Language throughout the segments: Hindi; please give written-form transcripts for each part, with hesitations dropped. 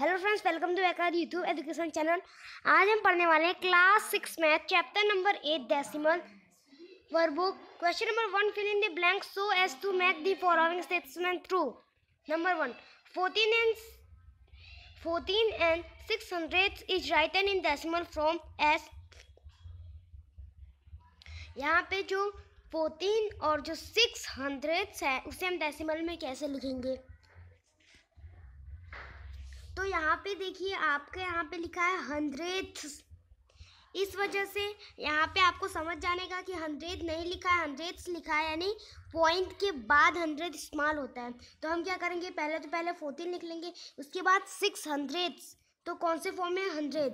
हेलो फ्रेंड्स, वेलकम टू एकर यूट्यूब एजुकेशन चैनल। आज हम पढ़ने वाले हैं class 6 math chapter number 8 decimal workbook. Question number 1, fill in the blank so as to make the following statement true. Number 1, 14 and 600 is written in decimal form as। यहाँ पे जो 14 और जो 600 है उसे हम डेसिमल में कैसे लिखेंगे? तो यहाँ पे देखिए, आपके यहाँ पे लिखा है हंड्रेड्स, इस वजह से यहाँ पे आपको समझ जाने का कि 100 नहीं लिखा है, हंड्रेड्स लिखा है, यानी पॉइंट के बाद 100 इस्तेमाल होता है। तो हम क्या करेंगे, पहले 14 लिख लेंगे, उसके बाद 600, तो कौन से फॉर्म में 100,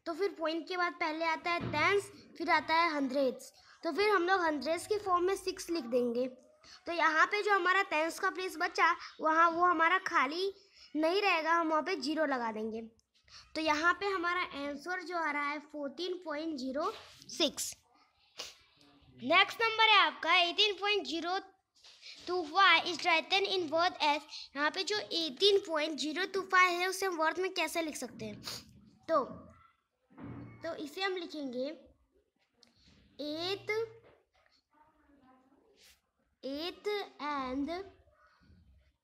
तो फिर पॉइंट के बाद पहले आता है टेंस, फिर आता है हंड्रेड्स, तो फिर हम लोग हंड्रेड्स के फॉर्म में 6 लिख देंगे। तो यहाँ पे जो हमारा टेंस का प्लेस बचा वहाँ वो हमारा खाली नहीं रहेगा, हम वहाँ पे 0 लगा देंगे। तो यहाँ पे हमारा आंसर जो आ रहा है 14.06। नेक्स्ट नंबर है आपका 18.025 is written in word S. यहाँ पे जो 18.025 है उसे हम वर्ड में कैसे लिख सकते हैं? तो इसे हम लिखेंगे 8 and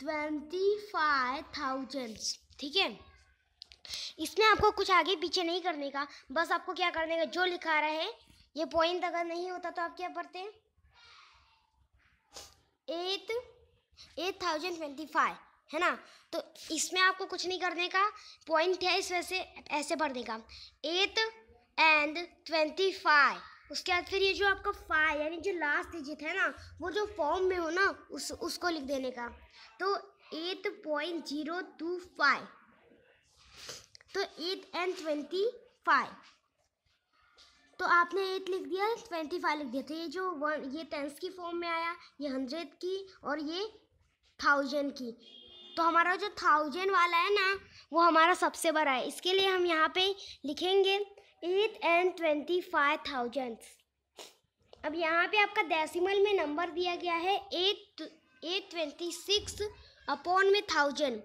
25,000। ठीक है, इसमें आपको कुछ आगे पीछे नहीं करने का, बस आपको क्या करने का, जो लिखा रहा है ये पॉइंट अगर नहीं होता तो आप क्या पढ़ते हैं, 8,025 है ना। तो इसमें आपको कुछ नहीं करने का, पॉइंट है इस वजह से ऐसे पढ़ने का 8 and 25। उसके बाद फिर ये जो आपका 5 यानी जो लास्ट डिजिट है ना, वो जो फॉर्म में हो ना उसको लिख देने का। तो 8.025, तो 8 and 25, तो आपने 8 लिख दिया, 25 लिख दिया। तो ये जो ये टेंस की फॉर्म में आया, ये 100 की और ये 1000 की। तो हमारा जो 1000 वाला है ना वो हमारा सबसे बड़ा है, इसके लिए हम यहाँ पे लिखेंगे 8 and 25,000। अब यहाँ पे आपका डेसिमल में नंबर दिया गया है 826 अपॉन में 1000।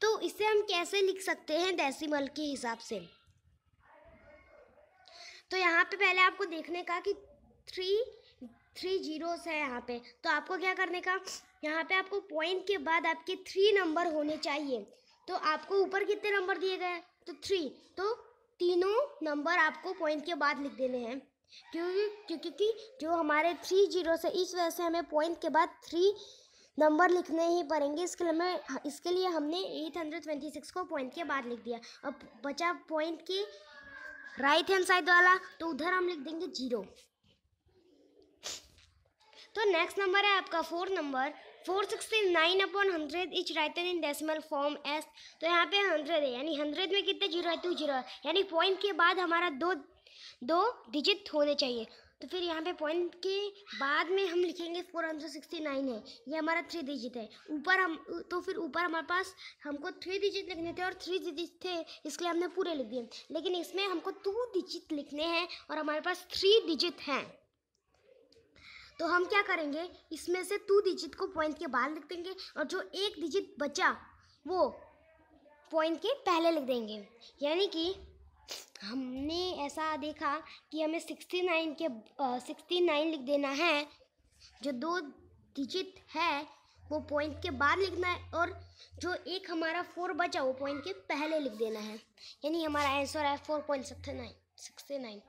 तो इसे हम कैसे लिख सकते हैं डेसिमल के हिसाब से? तो यहाँ पे पहले आपको देखने का कि 3 जीरोस है यहाँ पे, तो आपको क्या करने का, यहाँ पे आपको पॉइंट के बाद आपके 3 नंबर होने चाहिए। तो आपको ऊपर कितने नंबर दिए गए? तो 3, तो तीनों नंबर आपको पॉइंट के बाद लिख देने हैं, क्योंकि जो हमारे 3 जीरोस है इस वजह से हमें पॉइंट के बाद 3 नंबर लिखने ही पड़ेंगे। इसके लिए हमने 826 को पॉइंट के बाद लिख दिया। अब बचा पॉइंट के राइट हैंड साइड वाला, तो उधर हम लिख देंगे 0। तो नेक्स्ट नंबर है आपका 4 number, 469 upon 100 is written in decimal form S. तो यहाँ पे 100 है, यानी 100 में कितने 0 है? 2 0 है, यानी पॉइंट के बाद हमारा दो डिजिट होने चाहिए। तो फिर यहाँ पे पॉइंट के बाद में हम लिखेंगे 469 है, ये हमारा 3 डिजिट है। ऊपर हमारे पास हमको 3 डिजिट लिखने थे और 3 डिजिट थे, इसलिए हमने पूरे लिख दिए। लेकिन इसमें हमको 2 डिजिट लिखने हैं और हमारे पास 3 डिजिट हैं। तो हम क्या करेंगे, इसमें से 2 डिजिट को पॉइंट के बाद लिख देंगे और जो 1 डिजिट बचा वो पॉइंट के पहले लिख देंगे। यानी कि हमने ऐसा देखा कि हमें 69 लिख देना है, जो 2 डिजिट है वो पॉइंट के बाद लिखना है, और जो एक हमारा 4 बचा वो पॉइंट के पहले लिख देना है। यानी हमारा आंसर है 4.69।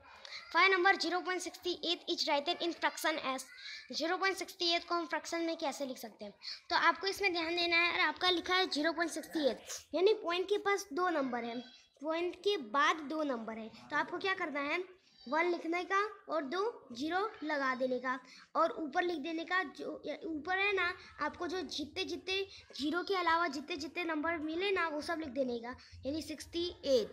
5 number 0.68 is written in fraction S. 0.68 को हम फ्रैक्शन में कैसे लिख सकते हैं? तो आपको इसमें ध्यान देना है, आपका लिखा है 0.68, यानी पॉइंट के पास 2 नंबर है, पॉइंट के बाद 2 नंबर है। तो आपको क्या करना है, 1 लिखने का और 2 0 लगा देने का, और ऊपर लिख देने का, जो ऊपर है ना आपको जो जितने 0 के अलावा जितने नंबर मिले ना वो सब लिख देने का, यानी 68।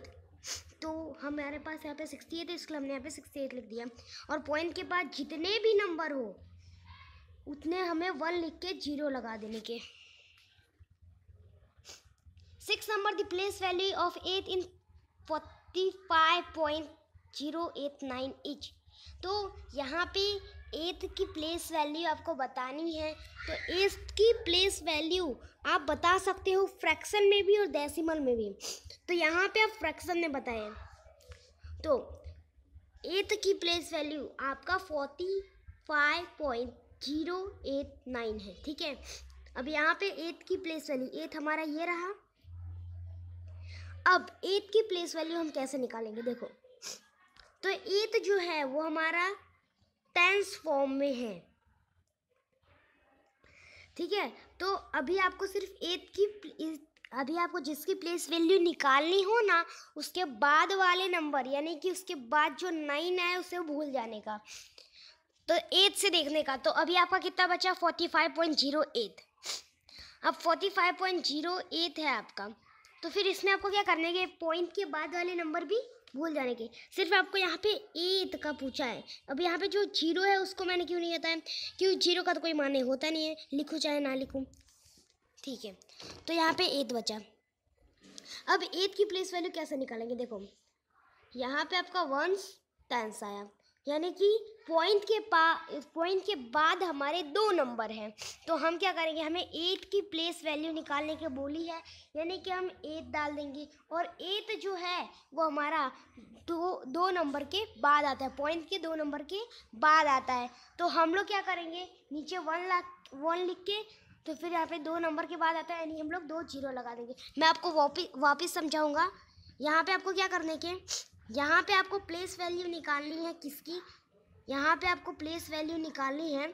तो हमारे पास यहाँ पे 68 है, इसलिए हमने यहाँ पे 68 लिख दिया। और पॉइंट के बाद जितने भी नंबर हो उतने हमें 1 लिख के 0 लगा देने के। 6 number the place value of 8 in 45.089 etch. तो यहाँ पे 8 की प्लेस वैल्यू आपको बतानी है। तो 8 की प्लेस वैल्यू आप बता सकते हो फ्रैक्शन में भी और डेसिमल में भी। तो यहाँ पे आप फ्रैक्शन में बताए, तो 8 की प्लेस वैल्यू आपका 45.089 है, ठीक है। अब यहाँ पे 8 की प्लेस वैल्यू, 8 हमारा ये रहा। अब 8 की प्लेस वैल्यू हम कैसे निकालेंगे, देखो, तो 8 जो है वो हमारा टेंस फॉर्म में है, ठीक है। तो अभी आपको सिर्फ 8 की, अभी आपको जिसकी प्लेस वैल्यू निकालनी हो ना, उसके बाद वाले नंबर, यानी कि उसके बाद जो 9 है उसे भूल जाने का, तो 8 से देखने का। तो अभी आपका कितना बचा, 45.08। अब 45.08 है आपका, तो फिर इसमें आपको क्या करने के, पॉइंट के बाद वाले नंबर भी भूल जाने के। सिर्फ आपको यहाँ पे 8 का पूछा है। अब यहाँ पे जो 0 है उसको मैंने क्यों नहीं बताया, क्योंकि 0 का तो कोई मान होता नहीं है, लिखूँ चाहे ना लिखूँ, ठीक है। तो यहाँ पे 8 बचा। अब 8 की प्लेस वैल्यू कैसे निकालेंगे, देखो, यहाँ पे आपका 1 टेंस आया, यानी कि पॉइंट के बाद हमारे 2 नंबर हैं, तो हम क्या करेंगे, हमें 8 की प्लेस वैल्यू निकालने के बोली है, यानी कि हम 8 डाल देंगे। और 8 जो है वो हमारा दो नंबर के बाद आता है, पॉइंट के 2 नंबर के बाद आता है। तो हम लोग क्या करेंगे, नीचे 1 लिख के, तो फिर यहाँ पे 2 नंबर के बाद आता है, यानी हम लोग 2 0 लगा देंगे। मैं आपको वापिस समझाऊंगा। यहाँ पे आपको क्या करने के, यहाँ पे आपको प्लेस वैल्यू निकालनी है किसकी, यहाँ पे आपको प्लेस वैल्यू निकालनी है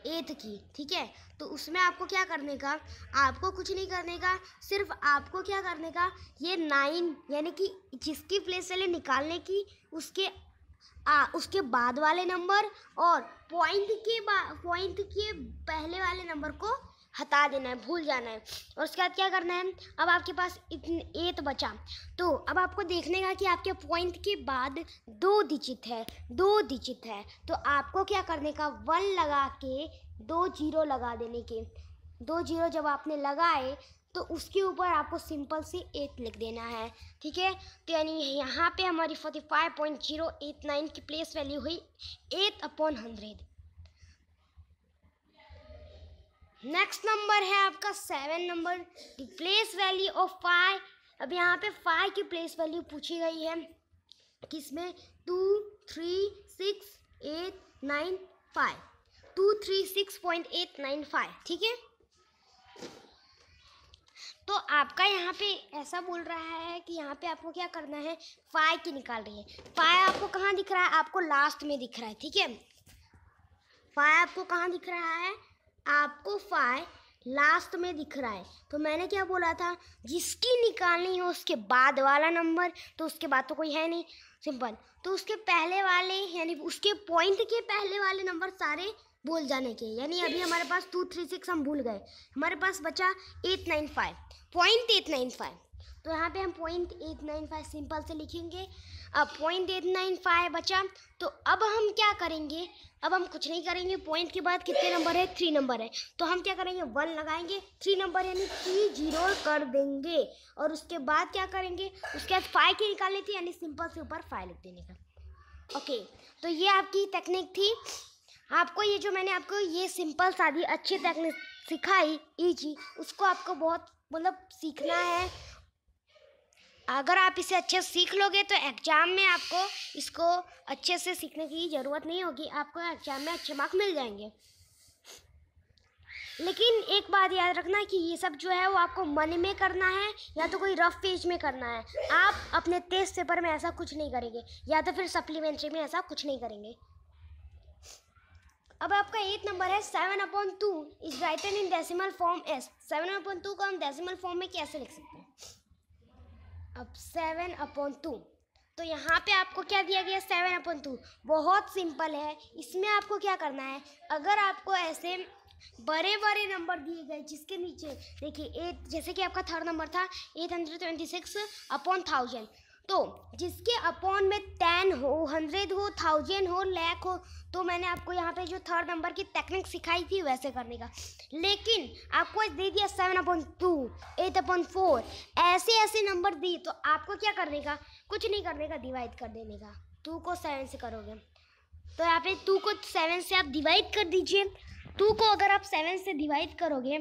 8 की, ठीक है। तो उसमें आपको क्या करने का, आपको कुछ नहीं करने का, सिर्फ आपको क्या करने का, ये 9 यानी कि जिसकी प्लेस वैल्यू निकालने की उसके बाद वाले नंबर और पॉइंट के पहले वाले नंबर को हटा देना है, भूल जाना है। और उसके बाद क्या करना है, अब आपके पास 8 बचा, तो अब आपको देखने का कि आपके पॉइंट के बाद 2 डिजिट है, तो आपको क्या करने का, 1 लगा के 2 0 लगा देने के। 2 0 जब आपने लगाए तो उसके ऊपर आपको सिंपल से 8 लिख देना है, ठीक है। तो यानी यहाँ पे हमारी 45.089 की प्लेस वैल्यू हुई 8/100। नेक्स्ट नंबर है आपका 7 number, the place value of 5। अब यहाँ पे 5 की प्लेस वैल्यू पूछी गई है, किसमें, 2 3 6 8 9 5, 236.895, ठीक है। तो आपका यहाँ पे ऐसा बोल रहा है कि यहाँ पे आपको क्या करना है, 5 की निकाल रही है। 5 आपको कहाँ दिख रहा है, आपको लास्ट में दिख रहा है, ठीक है। 5 आपको कहाँ दिख रहा है, आपको 5 लास्ट में दिख रहा है। तो मैंने क्या बोला था, जिसकी निकालनी हो उसके बाद वाला नंबर, तो उसके बाद तो कोई है नहीं, सिंपल। तो उसके पहले वाले, यानी उसके पॉइंट के पहले वाले नंबर सारे भूल जाने के, यानी अभी हमारे पास 236 हम भूल गए, हमारे पास बचा 895.895। तो यहाँ पे हम 0.895 सिंपल से लिखेंगे। अब 0.895 बचा, तो अब हम क्या करेंगे, अब हम कुछ नहीं करेंगे, पॉइंट के बाद कितने नंबर है, 3 नंबर है, तो हम क्या करेंगे, 1 लगाएंगे, 3 नंबर यानी 3 0 कर देंगे। और उसके बाद क्या करेंगे, उसके बाद 5 की निकालनी थी, यानी सिंपल से ऊपर 5 लिख देने का। ओके, तो ये आपकी टेक्निक थी। आपको ये जो मैंने आपको ये सिंपल सादी अच्छी टेक्निक सिखाई इजी, उसको आपको बहुत मतलब सीखना है। अगर आप इसे अच्छे से सीख लोगे तो एग्ज़ाम में आपको इसको अच्छे से सीखने की ज़रूरत नहीं होगी, आपको एग्ज़ाम में अच्छे मार्क मिल जाएंगे। लेकिन एक बात याद रखना कि ये सब जो है वो आपको मन में करना है या तो कोई रफ पेज में करना है। आप अपने टेस्ट पेपर में ऐसा कुछ नहीं करेंगे, या तो फिर सप्लीमेंट्री में ऐसा कुछ नहीं करेंगे। अब आपका 8 नंबर है 7/2 is written in decimal form S. 7/2 को हम डेसिमल फॉर्म में कैसे लिख सकते हैं, अब 7/2, तो यहाँ पे आपको क्या दिया गया, 7/2, बहुत सिंपल है। इसमें आपको क्या करना है, अगर आपको ऐसे बड़े बड़े नंबर दिए गए जिसके नीचे देखिए 8, जैसे कि आपका 3rd नंबर था 826/1000, तो जिसके अपॉन में 10 हो, 100 हो, 1000 हो, लाख हो, तो मैंने आपको यहाँ पे जो 3rd नंबर की टेक्निक सिखाई थी वैसे करने का। लेकिन आपको दे दिया 7/2, 8/4, ऐसे नंबर दी, तो आपको क्या करने का, कुछ नहीं करने का, डिवाइड कर देने का। 2 को 7 से करोगे, तो यहाँ पे 2 को 7 से आप डिवाइड कर दीजिए। 2 को अगर आप 7 से डिवाइड करोगे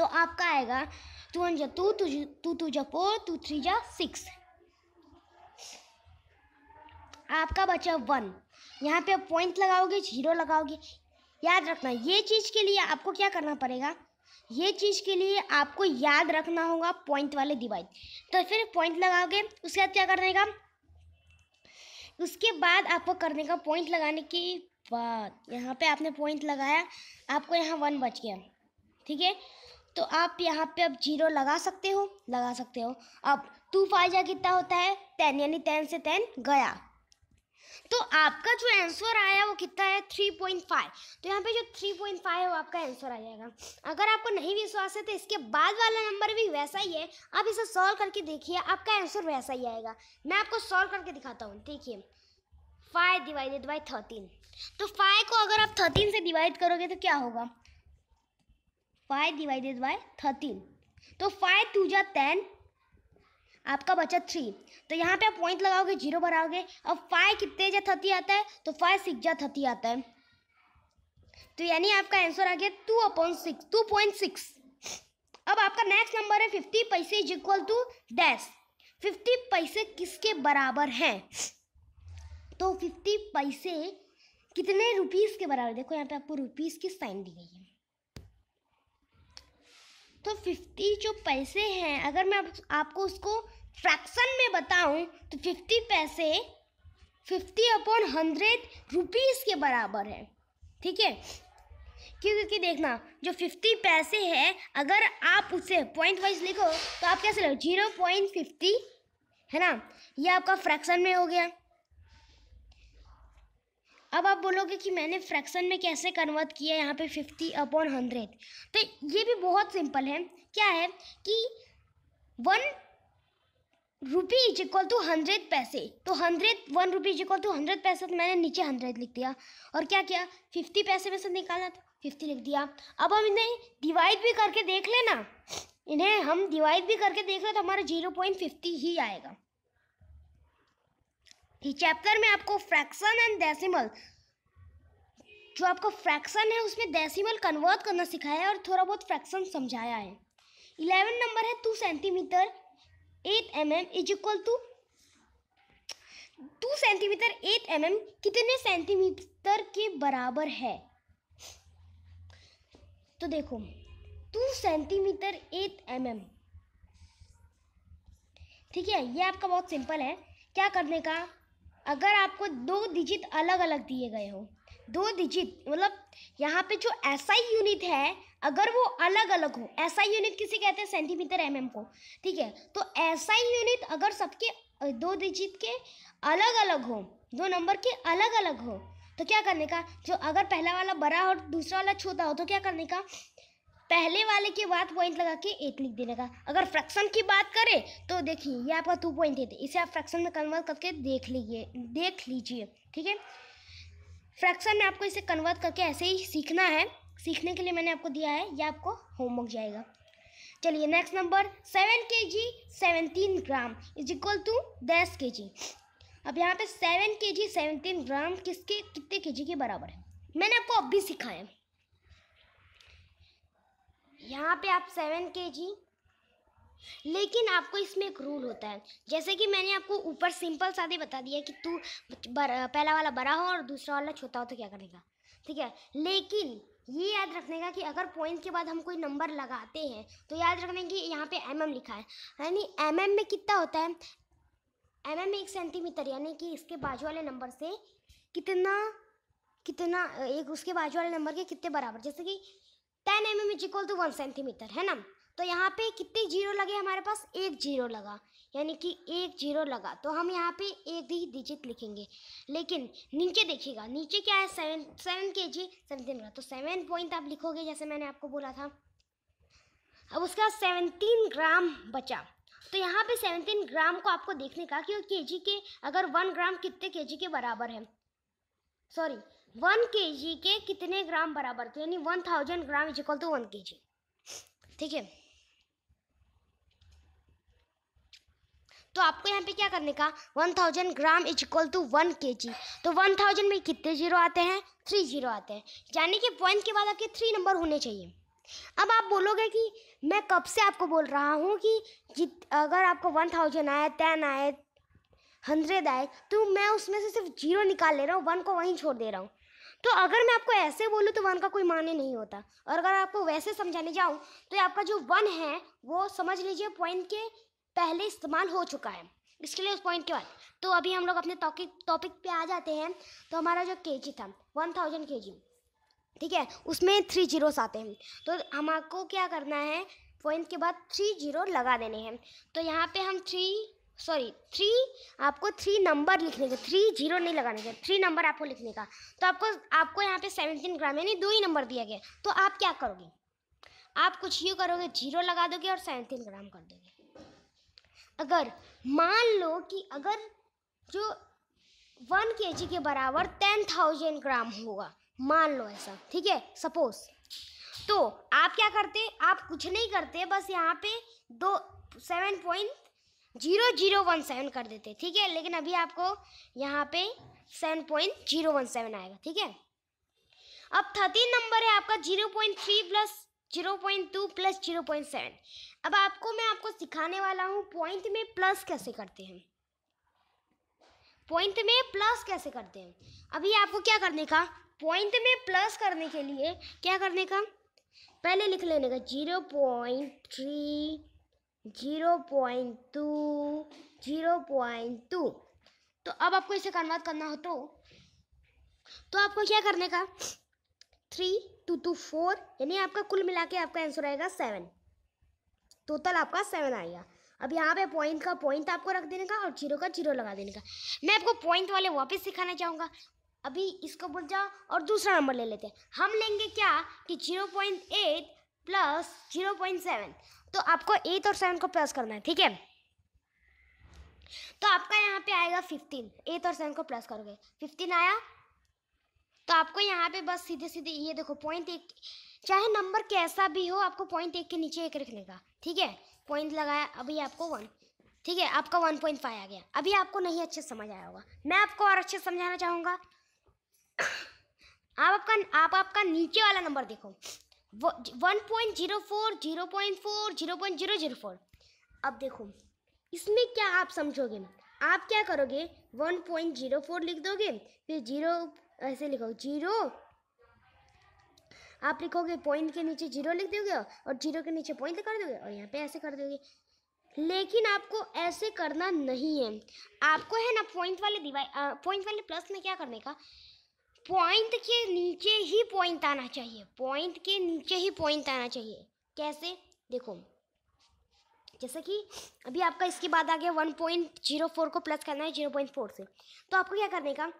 तो आपका आएगा 2 1 2, 2 2 4, 2 3 6, आपका बचा 1। यहाँ पे आप पॉइंट लगाओगे, 0 लगाओगे। याद रखना ये चीज़ के लिए आपको क्या करना पड़ेगा, ये चीज़ के लिए आपको याद रखना होगा पॉइंट वाले डिवाइड। तो फिर पॉइंट लगाओगे, उसके बाद क्या करने का, उसके बाद आपको करने का पॉइंट लगाने के बाद यहाँ पे आपने पॉइंट लगाया, आपको यहाँ 1 बच गया, ठीक है। तो आप यहाँ पे अब 0 लगा सकते हो। अब 2 5 जा कितना होता है 10, यानी 10 से 10 गया। तो आपका जो आंसर आया वो कितना है 3.5। तो यहाँ पे जो 3.5 है वो आपका आंसर आ जाएगा। अगर आपको नहीं विश्वास है तो इसके बाद वाला नंबर भी वैसा ही है, आप इसे सॉल्व करके देखिए, आपका आंसर वैसा ही आएगा। मैं आपको सॉल्व करके दिखाता हूँ। देखिए 5 डिवाइडेड बाई 13, तो 5 को अगर आप 13 से डिवाइड करोगे तो क्या होगा, 5 डिवाइडेड बाई 13, तो 5 2 जा 10, आपका बचा 3। तो यहाँ पे आप पॉइंट लगाओगे, 0 बनाओगे। अब 5 कितने जा 30 आता है, तो 5 6 जा 30 आता है। तो यानी आपका आंसर आ गया 2.6। अब आपका नेक्स्ट नंबर है 50 पैसे इज इक्वल टू डैश। 50 पैसे किसके बराबर हैं, तो 50 पैसे कितने रुपीस के बराबर, देखो यहाँ पे आपको रुपीस की साइन दी गई है। तो 50 जो पैसे हैं, अगर मैं आपको उसको फ्रैक्शन में बताऊं तो 50 पैसे 50/100 रुपीस के बराबर है, ठीक है। क्योंकि देखना जो 50 पैसे है, अगर आप उसे पॉइंट वाइज लिखो तो आप कैसे लिखो 0.50, है ना, ये आपका फ्रैक्शन में हो गया। अब आप बोलोगे कि मैंने फ्रैक्शन में कैसे कन्वर्ट किया यहाँ पे 50/100, तो ये भी बहुत सिंपल है। क्या है कि 1 रुपी इज इक्वल टू 100 पैसे, तो 1 रुपी इज इक्वल टू 100 पैसे, तो मैंने नीचे 100 लिख दिया। और क्या किया, 50 पैसे में से निकालना था, 50 लिख दिया। अब हम इन्हें डिवाइड भी करके देख लेना, इन्हें हम डिवाइड भी करके देख ले तो हमारा 0.50 ही आएगा। इस चैप्टर में आपको फ्रैक्शन एंड डेसिमल, जो आपको फ्रैक्शन है उसमें डेसिमल कन्वर्ट करना सिखाया है और थोड़ा बहुत फ्रैक्शन समझाया है। 11 नंबर है 2 centimetre 8 mm is equal to 2 centimetre 8 mm कितने सेंटीमीटर के बराबर है। तो देखो 2 सेंटीमीटर 8 mm, ठीक है। ये आपका बहुत सिंपल है। क्या करने का, अगर आपको 2 डिजिट अलग अलग दिए गए हो, 2 डिजिट मतलब यहाँ पे जो एसआई यूनिट है अगर वो अलग अलग हो, एसआई यूनिट किसे कहते हैं सेंटीमीटर mm को, ठीक है। तो एसआई यूनिट अगर सबके 2 डिजिट के अलग अलग हो, 2 नंबर के अलग अलग हो, तो क्या करने का, जो अगर पहला वाला बड़ा और दूसरा वाला छोटा हो तो क्या करने का, पहले वाले के बाद पॉइंट लगा के 8 लिख देने का। अगर फ्रैक्शन की बात करें तो देखिए ये आपका 2.8 है, इसे आप फ्रैक्शन में कन्वर्ट करके देख लीजिए, ठीक है। फ्रैक्शन में आपको इसे कन्वर्ट करके ऐसे ही सीखना है। सीखने के लिए मैंने आपको दिया है, ये आपको होमवर्क जाएगा। चलिए next number 7 kg 17 gram is equal to 10 kg। अब यहाँ पे 7 kg 17 ग्राम कितने kg के बराबर है, मैंने आपको अब भी सिखाया। यहाँ पे आप 7 kg, लेकिन आपको इसमें एक रूल होता है, जैसे कि मैंने आपको ऊपर सिंपल सादे बता दिया कि तू पहला वाला बड़ा हो और दूसरा वाला छोटा हो तो क्या करेगा, ठीक है। लेकिन ये याद रखने का कि अगर पॉइंट के बाद हम कोई नंबर लगाते हैं तो याद रखने की यहाँ पे mm लिखा है, यानी mm में कितना होता है, mm में 1 सेंटीमीटर, यानी कि इसके बाजू वाले नंबर से कितना एक उसके बाजू वाले नंबर के कितने बराबर, जैसे कि 10 mm is equal to 1 centimetre, है ना। तो यहाँ पे कितने 0 लगे हमारे पास, 1 0 लगा, यानी कि 1 0 लगा, तो हम यहाँ पे एक ही डिजिट लिखेंगे। लेकिन नीचे देखिएगा, नीचे क्या है 7 kg 17 ग्राम, तो 7 पॉइंट आप लिखोगे जैसे मैंने आपको बोला था। अब उसका 17 ग्राम बचा, तो यहाँ पे 17 ग्राम को आपको देखने का कि केजी के अगर 1 ग्राम कितने केजी के बराबर है, सॉरी 1 kg के कितने ग्राम बराबर, तो यानी 1000 gram is equal to 1 kg, ठीक है। तो आपको यहाँ पे क्या करने का, 1000 gram is equal to 1 kg, तो 1000 में कितने 0 आते हैं, 3 0 आते हैं, यानी कि पॉइंट के बाद आपके 3 नंबर होने चाहिए। अब आप बोलोगे कि मैं कब से आपको बोल रहा हूँ कि अगर आपको 1000 आए, 10 आए, 100 आए, तो मैं उसमें से सिर्फ 0 निकाल ले रहा हूँ, 1 को वहीं छोड़ दे रहा हूँ। तो अगर मैं आपको ऐसे बोलूँ तो 1 का कोई माने नहीं होता, और अगर आपको वैसे समझाने जाऊँ तो आपका जो 1 है वो समझ लीजिए पॉइंट के पहले इस्तेमाल हो चुका है, इसके लिए उस पॉइंट के बाद। तो अभी हम लोग अपने टॉपिक पे आ जाते हैं। तो हमारा जो केजी था 1000 केजी, ठीक है, उसमें 3 जीरोस आते हैं। तो हमको क्या करना है, पॉइंट के बाद 3 जीरो लगा देने हैं। तो यहाँ पे हम 3 आपको 3 नंबर लिखने का, 3 जीरो नहीं लगाने का, 3 नंबर आपको लिखने का। तो आपको यहाँ पे 17 ग्राम यानी 2 ही नंबर दिया गया। तो आप क्या करोगे, आप कुछ यूँ करोगे, 0 लगा दोगे और 17 ग्राम कर दोगे। अगर मान लो कि अगर जो 1 केजी के बराबर 10,000 ग्राम होगा, मान लो ऐसा, ठीक है, सपोज, तो आप क्या करते, आप कुछ नहीं करते, बस यहाँ पे 7.0017 कर देते, ठीक है। लेकिन अभी आपको यहाँ पे 7.017 आएगा, ठीक है। अब 13 नंबर है आपका 0.3 प्लस 0.2 प्लस 0.7। अब मैं आपको सिखाने वाला हूँ पॉइंट में प्लस कैसे करते हैं, पॉइंट में प्लस कैसे करते हैं। अभी आपको क्या करने का, पॉइंट में प्लस करने के लिए क्या करने का, पहले लिख लेने का 0.3, 0.2, 0.2। तो अब आपको इसे कन्वर्ट करना हो तो आपको क्या करने का, 3 2 2 4, यानी आपका कुल मिला के आपका आंसर आएगा 7, टोटल आपका 7 आएगा। अब यहाँ पे पॉइंट का पॉइंट आपको रख देने का और 0 का 0 लगा देने का। मैं आपको पॉइंट वाले वापस सिखाना चाहूँगा। अभी इसको बोल जाओ और दूसरा नंबर ले लेते हैं। हम लेंगे क्या कि 0.8 प्लस 0.7, तो आपको 8 और 7 को प्लस करना है, ठीक है। तो आपका यहाँ पे आएगा 15, 8 और 7 को प्लस करोगे 15 आया। तो आपको यहाँ पे बस सीधे सीधे ये देखो पॉइंट 1, चाहे नंबर कैसा भी हो, आपको पॉइंट 1 के नीचे 1 रखने का, ठीक है। पॉइंट लगाया, अभी आपको 1, ठीक है, आपका 1.5 आ गया। अभी आपको नहीं अच्छे समझ आया होगा, मैं आपको और अच्छे समझाना चाहूँगा। आप आपका नीचे वाला नंबर देखो, 1.04, 0.4, 0.004। अब देखो इसमें क्या आप समझोगे, आप क्या करोगे, 1.04 लिख दोगे, फिर 0 ऐसे लिखो, 0 आप लिखोगे, पॉइंट के नीचे 0 लिख दोगे और 0 के नीचे पॉइंट कर दोगे और यहाँ पे ऐसे कर दोगे। लेकिन आपको ऐसे करना नहीं है, आपको है ना पॉइंट वाले प्लस में क्या करने का, पॉइंट के नीचे ही पॉइंट आना चाहिए, पॉइंट के नीचे ही पॉइंट आना चाहिए। कैसे, देखो जैसे कि अभी आपका इसके बाद आ गया 1.04 को प्लस करना है 0.4 से, तो आपको क्या करने का,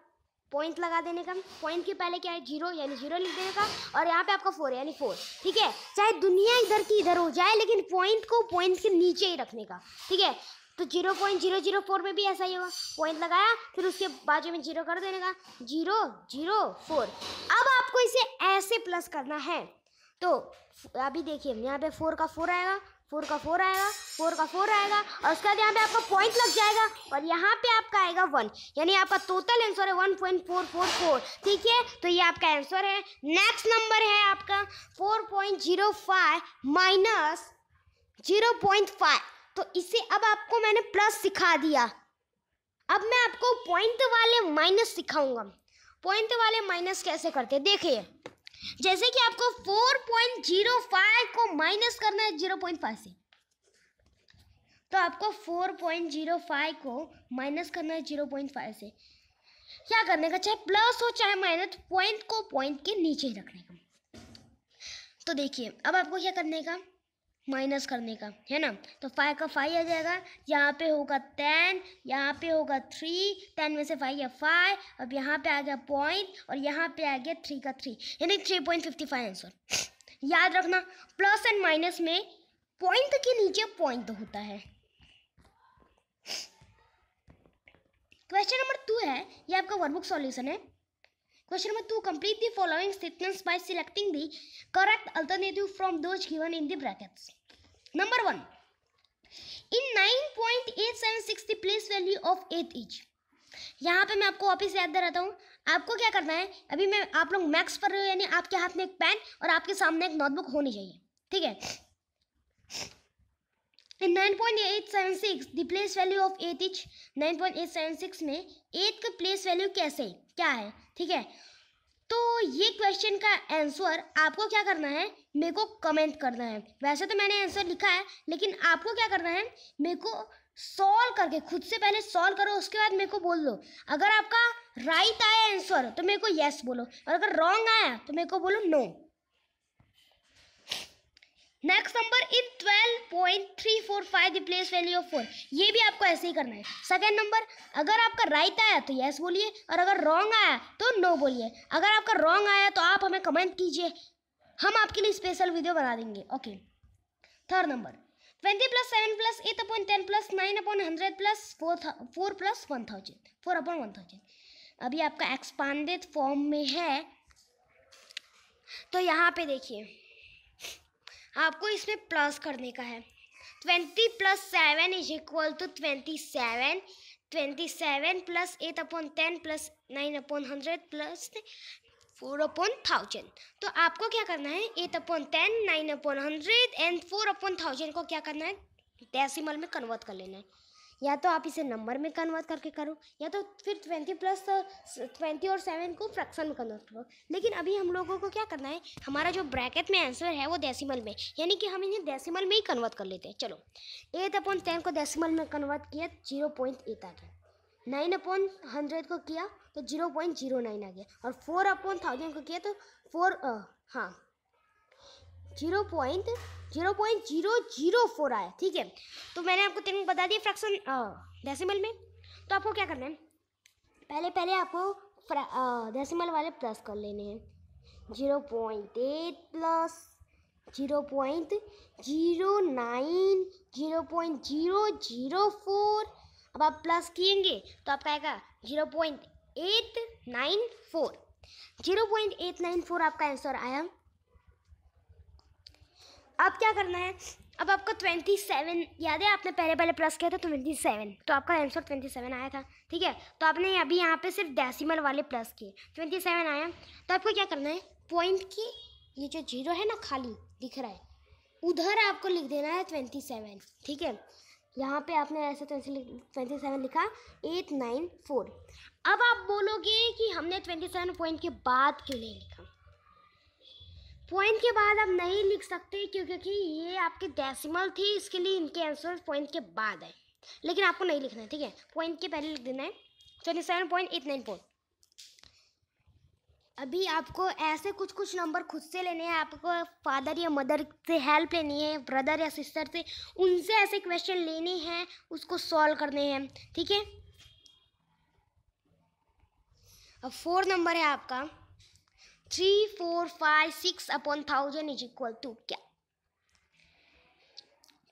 पॉइंट लगा देने का, पॉइंट के पहले क्या है 0 यानी 0 लिख देने का, और यहाँ पे आपका 4 यानी 4, ठीक है। चाहे दुनिया इधर की इधर हो जाए, लेकिन पॉइंट को पॉइंट के नीचे ही रखने का, ठीक है। तो 0.004 में भी ऐसा ही होगा, पॉइंट लगाया, फिर उसके बाजू में 0 कर देने का, 0 0 4। अब आपको इसे ऐसे प्लस करना है। तो अभी देखिए यहाँ पे 4 का 4 आएगा, 4 का 4 आएगा, 4 का 4 आएगा, और उसके बाद यहाँ पे आपका पॉइंट लग जाएगा और यहाँ पे आपका आएगा 1, यानी आपका टोटल आंसर है 1.444, ठीक है। तो ये आपका आंसर है। नेक्स्ट नंबर है आपका 4.05 माइनस 0.5। तो इसे अब आपको मैंने प्लस सिखा दिया, अब मैं आपको पॉइंट वाले माइनस सिखाऊंगा। पॉइंट वाले माइनस कैसे करते हैं, देखिए जैसे कि आपको 4.05 को माइनस करना है 0.5 से, तो आपको 4.05 को माइनस करना है 0.5 से। क्या करने का, चाहे प्लस हो चाहे माइनस, पॉइंट को पॉइंट के नीचे ही रखने का। तो देखिए अब आपको क्या करने का, माइनस करने का है ना। तो 5 का 5 आ जाएगा, यहाँ पे होगा 10, यहाँ पे होगा 3, 10 में से 5 या 5, अब यहाँ पे आ गया पॉइंट और यहाँ पे आ गया 3 का 3, यानी 3.55 आंसर। याद रखना प्लस एंड माइनस में पॉइंट के नीचे पॉइंट होता है। क्वेश्चन नंबर 2 है, ये आपका वर्कबुक सॉल्यूशन है। Question number 2. Complete the following statements by selecting the correct alternative from those given in the brackets. Number 1. In 9.876 the place value of 8 is. यहाँ पे मैं आपको वापस याद दिलाता हूँ, आपको क्या करना है, अभी मैं आप लोग मैथ्स पढ़ रहे हो, यानी आपके हाथ में एक पेन और आपके सामने एक नोटबुक होनी चाहिए। ठीक है। In 9.876 the place value of 8 is 9.876 में 8 का प्लेस वैल्यू कैसे क्या है, ठीक है। तो ये क्वेश्चन का आंसर आपको क्या करना है, मेरे को कमेंट करना है। वैसे तो मैंने आंसर लिखा है, लेकिन आपको क्या करना है, मेरे को सॉल्व करके खुद से पहले सॉल्व करो, उसके बाद मेरे को बोल दो। अगर आपका राइट आया आंसर तो मेरे को यस बोलो, और अगर रॉन्ग आया तो मेरे को बोलो no. Next number in 12.345 the place value of 4, ये भी आपको ऐसे ही करना है। सेकेंड नंबर, अगर आपका राइट आया तो यस बोलिए, और अगर रॉन्ग आया तो नो बोलिए। अगर आपका रॉन्ग आया तो आप हमें कमेंट कीजिए, हम आपके लिए स्पेशल वीडियो बना देंगे। ओके। Third number 20 + 7 + 8/10 + 9/100 + 4 + 1000 4/1000। अभी आपका एक्सपांडेड फॉर्म में है, तो यहाँ पे देखिए आपको इसमें प्लस करने का है। 20 + 7 = 27, 27 + 8/10 + 9/100 + 4/1000। तो आपको क्या करना है, 8/10, 9/100 एंड 4/1000 को क्या करना है, डेसिमल में कन्वर्ट कर लेना है। या तो आप इसे नंबर में कन्वर्ट करके करो, या तो फिर 20 + 20 और 7 को फ्रैक्शन में कन्वर्ट करो। लेकिन अभी हम लोगों को क्या करना है, हमारा जो ब्रैकेट में आंसर है वो डेसिमल में, यानी कि हम इन्हें डेसिमल में ही कन्वर्ट कर लेते हैं। चलो 8/10 को डेसिमल में कन्वर्ट किया 0.8 आ गया, 9/100 को किया तो 0.09 आ गया, और 4/1000 को किया तो 0.004 आया, ठीक है। तो मैंने आपको 3 बता दिया फ्रैक्शन डेसिमल में। तो आपको क्या करना है, पहले आपको डेसिमल वाले प्लस कर लेने हैं। 0.8 + 0.09, 0.004। अब आप प्लस किएंगे तो आपका आएगा 0.894। 0.894 आपका आंसर आया। अब क्या करना है, अब आपका 27 याद है, आपने पहले प्लस किया था 27, तो आपका आंसर 27 आया था, ठीक है। तो आपने अभी यहाँ पे सिर्फ डेसिमल वाले प्लस किए, 27 आया। तो आपको क्या करना है, पॉइंट की ये जो 0 है ना खाली दिख रहा है, उधर आपको लिख देना है 27, ठीक है। यहाँ पे आपने ऐसे 27 लिखा 894। अब आप बोलोगे कि हमने 27 पॉइंट के बाद क्यों नहीं लिखा। पॉइंट के बाद आप नहीं लिख सकते क्योंकि ये आपके डेसिमल थी, इसके लिए इनके आंसर पॉइंट के बाद है, लेकिन आपको नहीं लिखना है, ठीक है। पॉइंट के पहले लिख देना है 27.894। अभी आपको ऐसे कुछ नंबर खुद से लेने हैं, आपको फादर या मदर से हेल्प लेनी है, ब्रदर या सिस्टर से, उनसे ऐसे क्वेश्चन लेने हैं, उसको सॉल्व करने हैं, ठीक है। अब 4 नंबर है आपका 3456/1000 = क्या।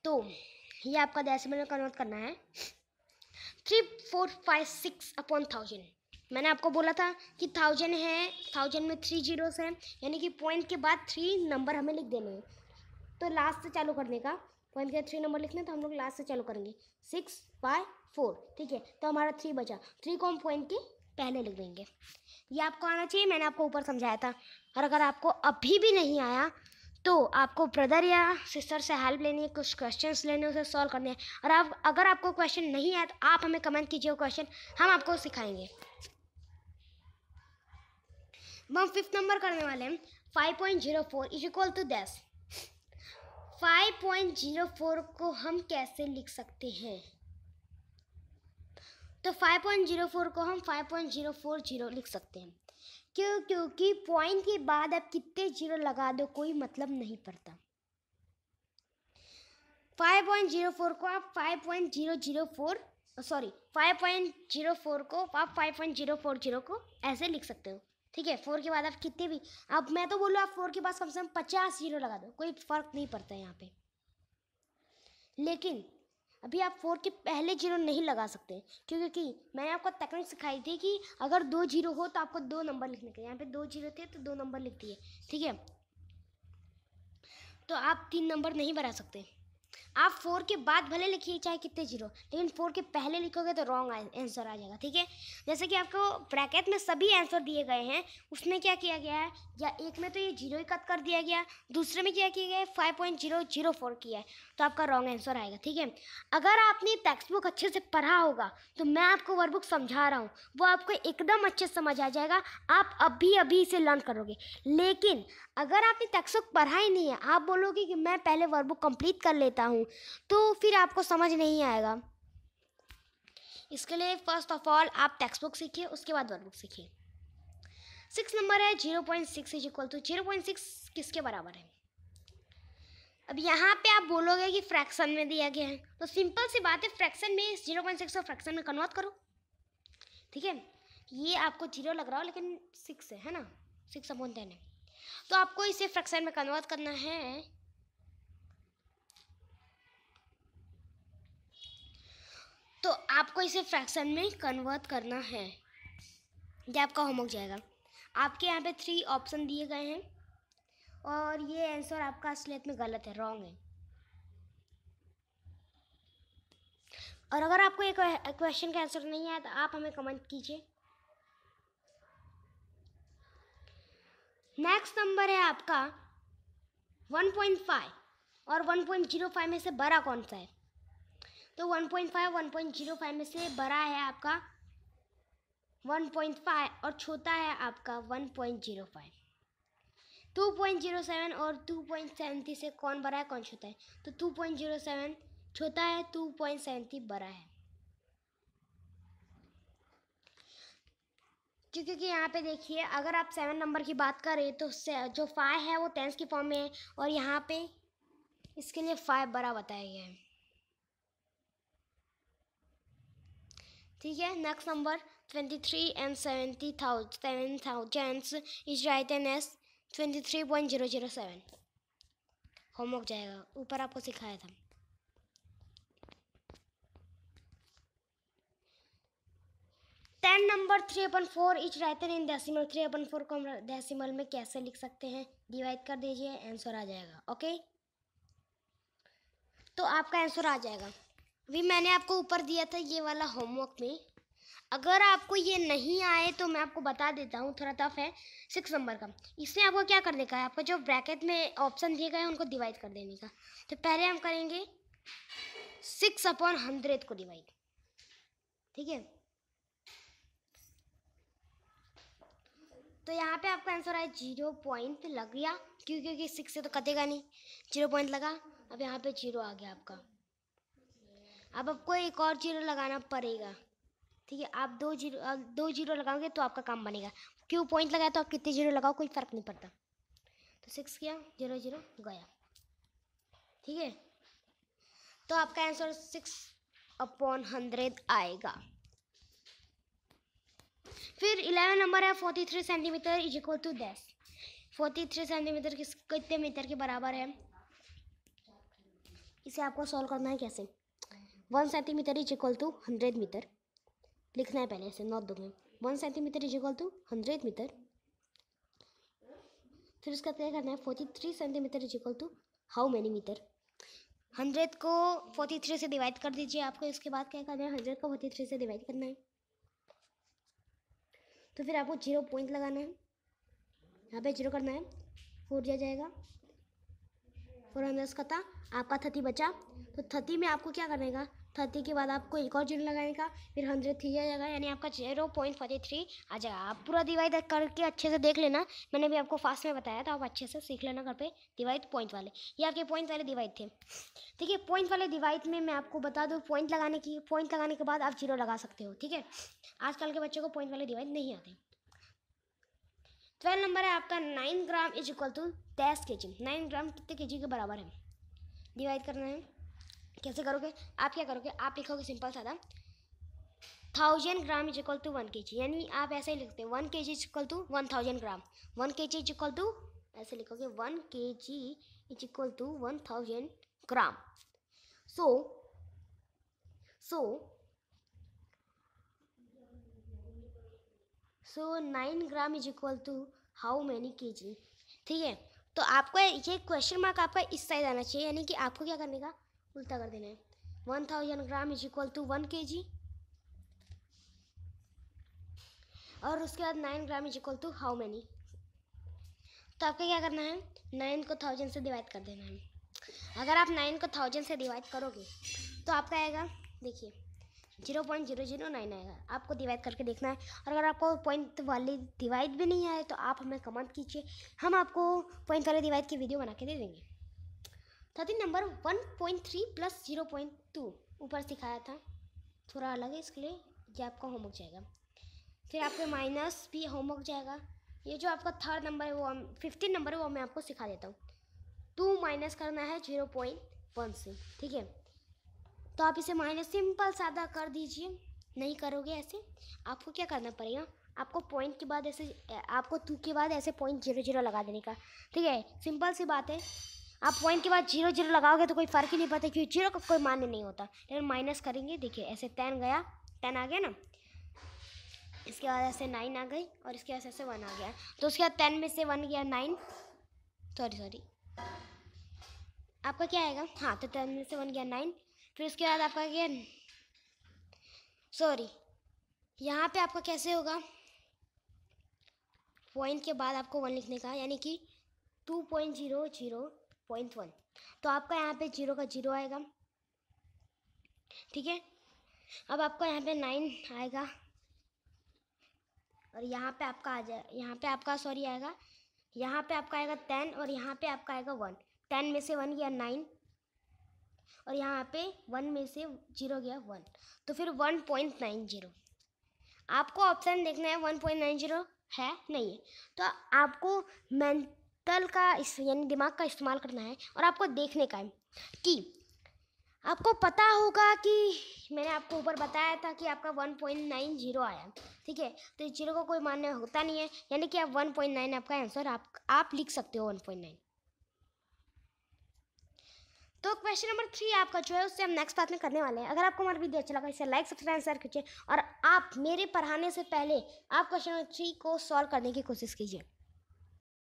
तो ये आपका डेसिमल में कन्वर्ट करना है 3456/1000। मैंने आपको बोला था कि 1000 है, 1000 में 3 जीरोस हैं, यानी कि पॉइंट के बाद 3 नंबर हमें लिख देने हैं। तो लास्ट से चालू करने का, पॉइंट के 3 नंबर लिखने, तो हम लोग लास्ट से चालू करेंगे 6/4, ठीक है। तो हमारा 3 बचा, 3 को हम पॉइंट के पहले लिख देंगे। ये आपको आना चाहिए, मैंने आपको ऊपर समझाया था। और अगर आपको अभी भी नहीं आया तो आपको ब्रदर या सिस्टर से हेल्प लेनी है, कुछ क्वेश्चंस लेने, उसे सॉल्व करने हैं। और अगर आपको क्वेश्चन नहीं आया तो आप हमें कमेंट कीजिए, क्वेश्चन हम आपको सिखाएंगे। हम 5th नंबर करने वाले हैं 5.04 = 10। 5.04 को हम कैसे लिख सकते हैं, तो 5.04 को हम 5.040 लिख सकते हैं। क्यों, क्योंकि पॉइंट के बाद आप कितने जीरो लगा दो कोई मतलब नहीं पड़ता। 5.04 को आप 5.004 को आप 5.040 को ऐसे लिख सकते हो, ठीक है। 4 के बाद आप कितने भी, अब मैं तो बोलूँ आप 4 के पास कम से कम 50 जीरो लगा दो, कोई फर्क नहीं पड़ता यहाँ पे। लेकिन अभी आप 4 के पहले जीरो नहीं लगा सकते, क्योंकि मैंने आपको टेक्निक सिखाई थी कि अगर 2 जीरो हो तो आपको 2 नंबर लिखने के। यहाँ पे 2 जीरो थे तो 2 नंबर लिख दिए, ठीक है। तो आप 3 नंबर नहीं बना सकते। आप 4 के बाद भले लिखिए चाहे कितने जीरो, लेकिन 4 के पहले लिखोगे तो रॉन्ग आंसर आ जाएगा, ठीक है। जैसे कि आपको ब्रैकेट में सभी आंसर दिए गए हैं, उसमें क्या किया गया है, या एक में तो ये जीरो ही कट कर दिया गया, दूसरे में क्या किया गया है 5.004 किया है, तो आपका रॉन्ग आंसर आएगा, ठीक है। अगर आपने टेक्स्ट बुक अच्छे से पढ़ा होगा तो मैं आपको वर्कबुक समझा रहा हूँ, वो आपको एकदम अच्छे से समझ आ जाएगा, आप अभी इसे लर्न करोगे। लेकिन अगर आपने टेक्स्ट बुक पढ़ा ही नहीं है, आप बोलोगे कि मैं पहले वर्कबुक कंप्लीट कर लेता हूँ, तो फिर आपको समझ नहीं आएगा। इसके लिए फर्स्ट ऑफ ऑल आप टेक्स्ट बुक सीखिए, उसके बाद वर्कबुक सीखिए। 6 नंबर है 0.6 इज इक्वल टू 0.6 किसके बराबर है। अब यहाँ पे आप बोलोगे कि फ्रैक्शन में दिया गया है, तो सिंपल सी बात है, फ्रैक्शन में 0.6 को फ्रैक्शन में कन्वर्ट करो, ठीक है। ये आपको 0 लग रहा हो लेकिन 6 है ना, 6/10 है, तो आपको इसे फ्रैक्शन में कन्वर्ट करना है। तो आपको इसे फ्रैक्शन में कन्वर्ट करना है, ये आपका होमवर्क जाएगा। आपके यहाँ पे 3 ऑप्शन दिए गए हैं और ये आंसर आपका असलियत में गलत है, रॉन्ग है। और अगर आपको एक क्वेश्चन का आंसर नहीं आया तो आप हमें कमेंट कीजिए। नेक्स्ट नंबर है आपका 1.5 और 1.05 में से बड़ा कौन सा है। तो 1.5 1.05 में से बड़ा है आपका 1.5 और छोटा है आपका 1.05। 2.07 और 2.70 से कौन बड़ा है कौन छोटा है, तो 2.07 छोटा है, 2.70 बड़ा है। क्योंकि यहाँ पे देखिए, अगर आप 7 नंबर की बात करें तो जो 5 है वो टेंस की फॉर्म में है, और यहाँ पे इसके लिए 5 बड़ा बताया गया है, ठीक है। Next number 23 and 7,000 is written as 23.007। Homework जाएगा, ऊपर आपको सिखाया था। Number 3/4 is written in decimal. 3/4 को हम डेसिमल में कैसे लिख सकते हैं, डिवाइड कर दीजिए, आंसर आ जाएगा, ओके। तो आपका आंसर आ जाएगा। अभी मैंने आपको ऊपर दिया था ये वाला होमवर्क में, अगर आपको ये नहीं आए तो मैं आपको बता देता हूँ, थोड़ा टफ है। 6 नंबर का, इसमें आपको क्या करने का है, आपको जो ब्रैकेट में ऑप्शन दिए गए हैं उनको डिवाइड कर देने का। तो पहले हम करेंगे 6/100 को डिवाइड, ठीक है। तो यहाँ पे आपका आंसर आया 0 पॉइंट लग गया, क्योंकि 6 से तो कटेगा नहीं, 0 पॉइंट लगा। अब यहाँ पे 0 आ गया आपका। अब आपको एक और 0 लगाना पड़ेगा, ठीक है। आप 2 जीरो लगाओगे तो आपका काम बनेगा। क्यों पॉइंट लगाया तो आप कितने 0 लगाओ कोई फ़र्क नहीं पड़ता। तो 6 किया, 0 गया, ठीक है। तो आपका आंसर 6/100 आएगा। फिर 11 नंबर है 43 centimetre is equal to 10। 43 centimetre कितने मीटर के बराबर है, इसे आपको सॉल्व करना है कैसे। 1 centimetre is equal to 100 metre लिखना है पहले, ऐसे नोटबुक में 1 centimetre is equal to 100 metre. फिर उसका क्या करना है, 43 centimetre is equal to how many metre. 100 को 43 से डिवाइड कर दीजिए। आपको इसके बाद क्या करना है, 100 को 43 से डिवाइड करना है। तो फिर आपको 0 पॉइंट लगाना है, यहाँ पे 0 करना है, 4 दिया जाएगा, 400 का था, आपका 30 बचा। तो 30 में आपको क्या करने का, 30 के बाद आपको एक और 0 लगाने का, फिर 100 थी जाएगा, यानी आपका 0.43 आ जाएगा। आप पूरा डिवाइड करके अच्छे से देख लेना, मैंने भी आपको फास्ट में बताया था, आप अच्छे से सीख लेना घर पे डिवाइड पॉइंट वाले। ये आपके पॉइंट वाले डिवाइड थे, ठीक है। पॉइंट वाले डिवाइड में मैं आपको बता दूँ, पॉइंट लगाने के बाद आप 0 लगा सकते हो, ठीक है। आजकल के बच्चों को पॉइंट वाले डिवाइड नहीं आते। 12 नंबर है आपका 9 gram is equal to 10 kg। 9 gram कितने kg के बराबर है, डिवाइड करना है। कैसे करोगे, आप क्या करोगे, आप लिखोगे सिंपल सादा 1000 gram is equal to 1 kg, यानी आप ऐसे ही लिखते हैं 1 kg is equal to 1000 gram. 1 kg is equal to, ऐसे लिखोगे 1 kg is equal to 1000 gram. So 9 gram is equal to how many kg, ठीक है। तो आपको ये क्वेश्चन मार्क आपका इस साइड आना चाहिए, यानी कि आपको क्या करने का, उल्टा कर देना है। 1000 gram is equal to 1 kg, और उसके बाद 9 gram is equal to how many. तो आपको क्या करना है, 9 को 1000 से डिवाइड कर देना है। अगर आप 9 को 1000 से डिवाइड करोगे तो आपका आएगा, देखिए 0.009 आएगा। आपको डिवाइड करके देखना है, और अगर आपको पॉइंट वाली डिवाइड भी नहीं आए तो आप हमें कमेंट कीजिए, हम आपको पॉइंट वाले डिवाइड की वीडियो बना के दे देंगे। 13 नंबर 1.3 प्लस 0.2 ऊपर सिखाया था, थोड़ा अलग है, इसके लिए ये आपका होमवर्क जाएगा। फिर आपके माइनस भी होमवर्क जाएगा। ये जो आपका 3rd नंबर है, वो 15 नंबर है, वो मैं आपको सिखा देता हूँ। 2 माइनस करना है 0.1 से, ठीक है। तो आप इसे माइनस सिंपल सादा कर दीजिए। नहीं करोगे ऐसे, आपको क्या करना पड़ेगा, आपको पॉइंट के बाद ऐसे, आपको 2 के बाद ऐसे 0.00 लगा देने का, ठीक है। सिंपल सी बात है, आप पॉइंट के बाद 0 लगाओगे तो कोई फ़र्क ही नहीं पड़ता, क्योंकि 0 का कोई मान्य नहीं होता। लेकिन माइनस करेंगे, देखिए ऐसे 10 गया, 10 आ गया ना, इसके बाद ऐसे 9 आ गई, और इसके बाद ऐसे 1 आ गया। तो उसके बाद 10 में से 1 गया 9, सॉरी आपका क्या आएगा, हाँ, तो 10 में से 1 गया 9। फिर उसके बाद आपका क्या, सॉरी यहाँ पे आपका कैसे होगा, पॉइंट के बाद आपको 1 लिखने का, यानी कि 2.00.1। तो आपका यहाँ पे 0 का 0 आएगा, ठीक है। अब आपका यहाँ पे 9 आएगा, और यहाँ पे आपका आ जाए, यहाँ पे आपका सॉरी आएगा, यहाँ पे आपका आएगा 10, और यहाँ पे आपका आएगा 1। 10 में से 1 गया 9, और यहाँ पे 1 में से 0 गया 1, तो फिर 1.90। आपको ऑप्शन देखना है 1.90 है नहीं है, तो आपको मेंटल का यानी दिमाग का इस्तेमाल करना है, और आपको देखने का है कि आपको पता होगा कि मैंने आपको ऊपर बताया था कि आपका 1.90 आया, ठीक है। तो इस 0 को कोई मान्य होता नहीं है, यानी कि आप 1.9 आपका आंसर आप लिख सकते हो 1.9। तो क्वेश्चन नंबर 3 आपका जो है उससे हम नेक्स्ट पार्ट में करने वाले हैं। अगर आपको हमारा वीडियो अच्छा लगा इसे लाइक सब्सक्राइब शेयर कीजिए, और आप मेरे पढ़ाने से पहले आप क्वेश्चन नंबर 3 को सॉल्व करने की कोशिश कीजिए।